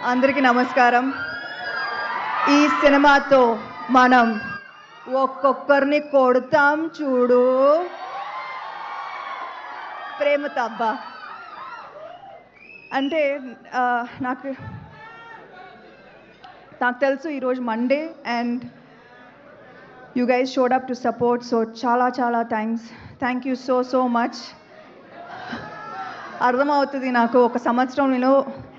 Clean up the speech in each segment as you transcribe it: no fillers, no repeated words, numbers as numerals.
అందరికీ నమస్కారం. ఈ సినిమాతో మనం ఒక్కొక్కరిని కొడతాం చూడు, ప్రేమతో. అబ్బా అంటే నాకు తెలుసు ఈరోజు Monday and you guys showed up to support. So చాలా చాలా థ్యాంక్ యూ సో మచ్. అర్థమవుతుంది నాకు, ఒక సంవత్సరంలో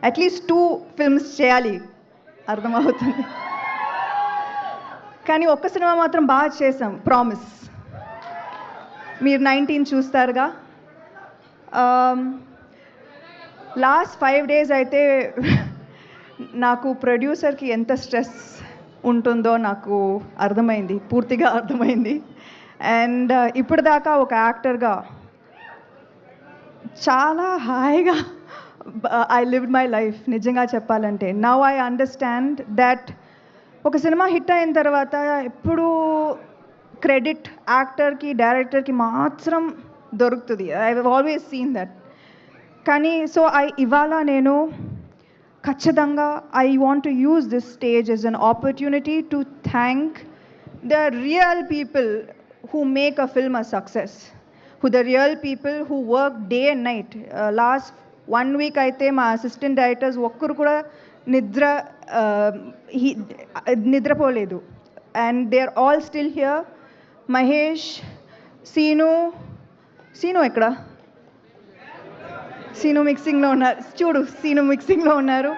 అట్లీస్ట్ 2 ఫిల్మ్స్ చేయాలి, అర్థమవుతుంది. కానీ ఒక్క సినిమా మాత్రం బాగా చేసాం, ప్రామిస్. మీరు 19 చూస్తారుగా. లాస్ట్ 5 days అయితే నాకు ప్రొడ్యూసర్కి ఎంత స్ట్రెస్ ఉంటుందో నాకు అర్థమైంది, పూర్తిగా అర్థమైంది. అండ్ ఇప్పటిదాకా ఒక యాక్టర్గా చాలా హాయిగా ఐ లివ్డ్ మై లైఫ్, నిజంగా చెప్పాలంటే. నౌ ఐ అండర్స్టాండ్ దట్ ఒక సినిమా హిట్ అయిన తర్వాత ఎప్పుడు క్రెడిట్ యాక్టర్కి, డైరెక్టర్కి మాత్రం దొరుకుతుంది. I have always seen that. కానీ సో ఇవాళ నేను ఖచ్చితంగా I want to use this stage as an opportunity to thank the real people who make a film a success, the real people who work day and night. Last 1 week aithe ma assistant directors okkaru kuda nidra poledu, and they are all still here. Mahesh, Seenu ekkada? Seenu mixing lo unnaru chudu, Seenu mixing lo unnaru.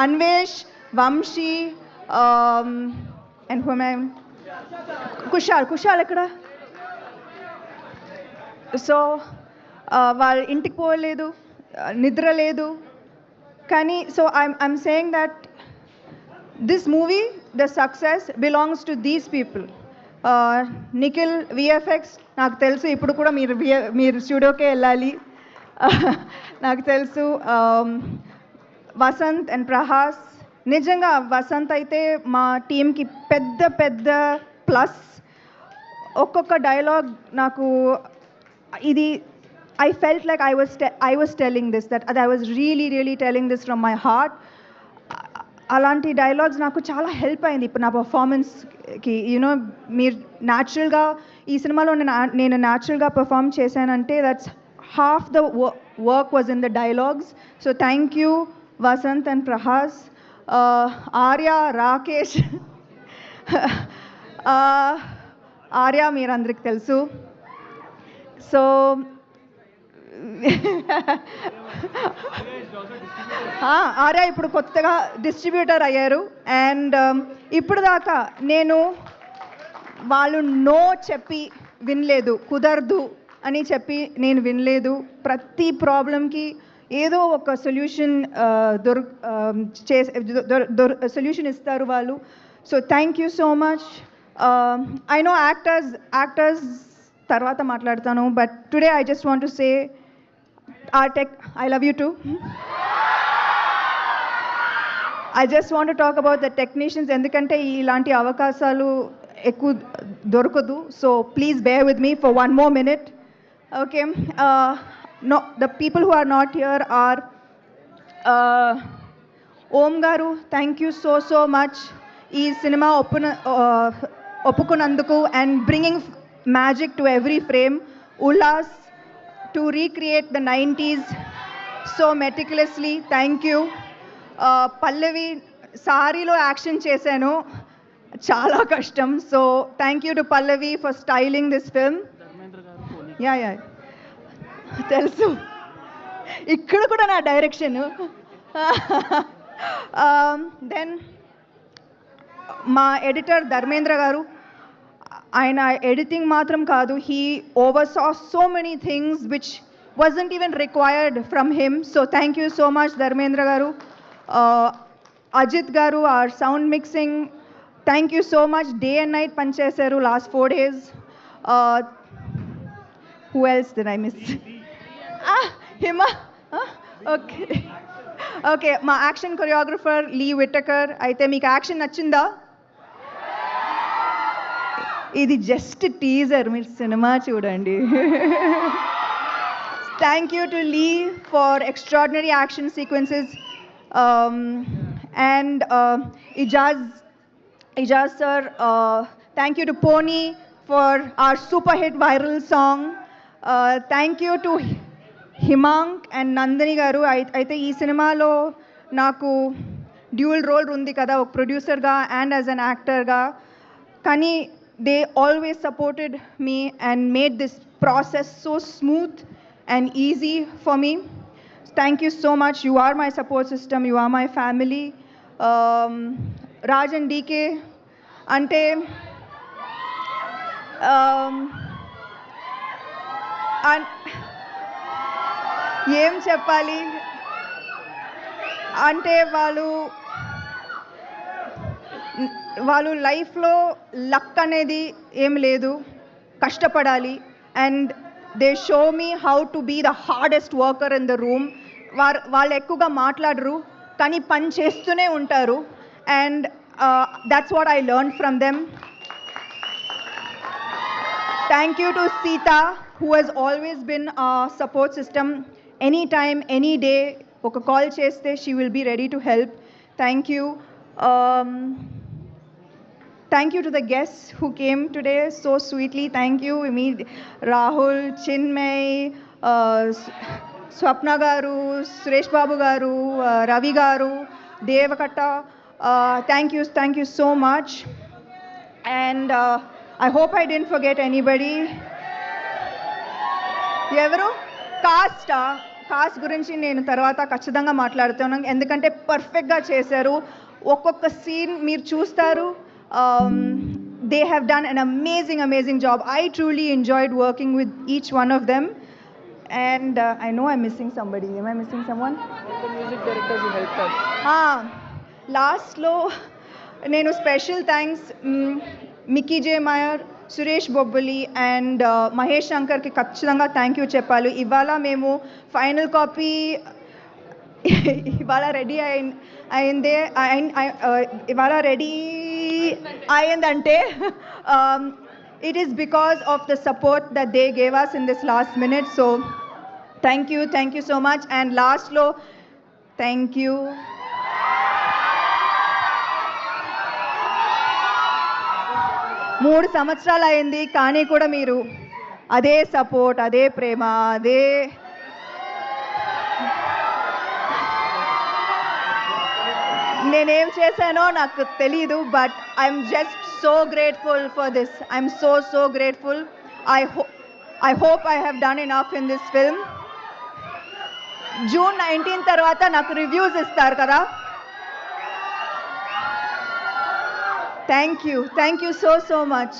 Anvesh, Vamshi, and who am I? Kushal ఎక్కడ? So వాళ్ళ ఇంటికి పోలేదు, నిద్ర లేదు. కానీ so I'm saying that this movie, the success belongs to these people. Nikhil VFX, నాకు తెలుసు ఇప్పుడు కూడా మీరు స్టూడియోకే వెళ్ళాలి. నాకు తెలుసు. వసంత్ అండ్ ప్రహాస్, నిజంగా వసంత్ అయితే మా టీంకి పెద్ద ప్లస్. ఒక్కొక్క డైలాగ్ నాకు ఇది I felt like I was telling this, that I was really telling this from my heart. అలాంటి డైలాగ్స్ నాకు చాలా హెల్ప్ అయింది ఇప్పుడు నా పర్ఫార్మెన్స్కి. యూనో, మీరు న్యాచురల్గా ఈ సినిమాలో నేను న్యాచురల్గా పర్ఫామ్ చేశానంటే that's half the work was in the dialogues. So thank you Vasanth and Prahas. Arya, Rakesh. Arya మీరందరికి తెలుసు. సో ఆర్య ఇప్పుడు కొత్తగా డిస్ట్రిబ్యూటర్ అయ్యారు. అండ్ ఇప్పుడు దాకా నేను వాళ్ళు నో చెప్పి వినలేదు, కుదరదు అని చెప్పి నేను వినలేదు. ప్రతి ప్రాబ్లంకి ఏదో ఒక సొల్యూషన్ సొల్యూషన్ ఇస్తారు వాళ్ళు. So thank you so much. I know actors తర్వాత మాట్లాడతాను, but today I just want to say I love you too. I just want to talk about the technicians, ఎందుకంటే ఇలాంటి అవకాశాలు ఎక్కువ దొరకదు. So please bear with me for 1 more minute. Okay. No, the people who are not here are Om garu, thank you so much. Ee cinema oppukunanduku and bringing magic to every frame. Ullas, to recreate the 90s so meticulously, thank you. Pallavi, sari lo action chesanu, chala kashtam. So thank you to Pallavi for styling this film. Yeah. తెలుసు, ఇక్కడ కూడా నా direction. Then మా editor Dharmendra గారు, ఆయన editing మాత్రం కాదు, he oversaw so many things which wasn't even required from him. So thank you so much Dharmendra garu. Ajit garu, our sound mixing, thank you so much. Day and night panchesaru last 4 days. Who else did I miss? Hima. Okay, మా action choreographer లీ Whittaker. అయితే మీకు action నచ్చిందా? ఇది just teaser, మీరు cinema చూడండి. Thank you to Lee for extraordinary action sequences. And Ijaz sir, thank you to Pony for our super hit viral song. Thank you to Himank and Nandini గారు. అయితే ఈ సినిమాలో నాకు డ్యూయల్ రోల్ ఉంది కదా, ఒక ప్రొడ్యూసర్గా అండ్ యాజ్ అన్ యాక్టర్గా. కానీ they always supported me and made this process so smooth and easy for me. Thank you so much. You are my support system, you are my family. Raj and DK అంటే ఏం చెప్పాలి అంటే వాళ్ళు లైఫ్లో luck అనేది ఏం లేదు, కష్టపడాలి. And they show me how to be the hardest worker in the room. వాళ్ళు ఎక్కువగా మాట్లాడరు కానీ పని చేస్తూనే ఉంటారు. And that's what I learn from them. Thank you to Sita, who has always been our support system. Anytime, any day, oka call cheste, she will be ready to help. Thank you. Thank you to the guests who came today so sweetly. Thank you, Rahul, Chinmay, Swapna garu, Suresh Babu garu, Ravi garu, Devakatta. Thank you so much. And I hope I didn't forget anybody. ఎవరు cost గురించి నేను తర్వాత ఖచ్చితంగా మాట్లాడుతున్నాను, ఎందుకంటే పర్ఫెక్ట్గా చేశారు. ఒక్కొక్క సీన్ మీరు చూస్తారు. They have done an amazing job. I truly enjoyed working with each one of them. And I know I'm missing somebody. Am I missing someone? Music directors who helped us. లాస్ట్లో నేను special thanks Mickey J Meyer, Suresh Bobbili and Mahesh శంకర్కి ఖచ్చితంగా thank you చెప్పాలి. ఇవాళ మేము final copy ఇవాళ ready అయిందంటే it is because of the support that they gave us in this last minute. So thank you so much. And last lo, thank you. 3 సంవత్సరాలు అయింది కానీ కూడా మీరు అదే సపోర్ట్, అదే ప్రేమ, అదే నేనేం చేశానో నాకు తెలీదు. But I'm just so grateful for this. I'm so grateful. I hope I have done enough in this film. June 19 తర్వాత నాకు రివ్యూస్ ఇస్తారు కదా. Thank you so much.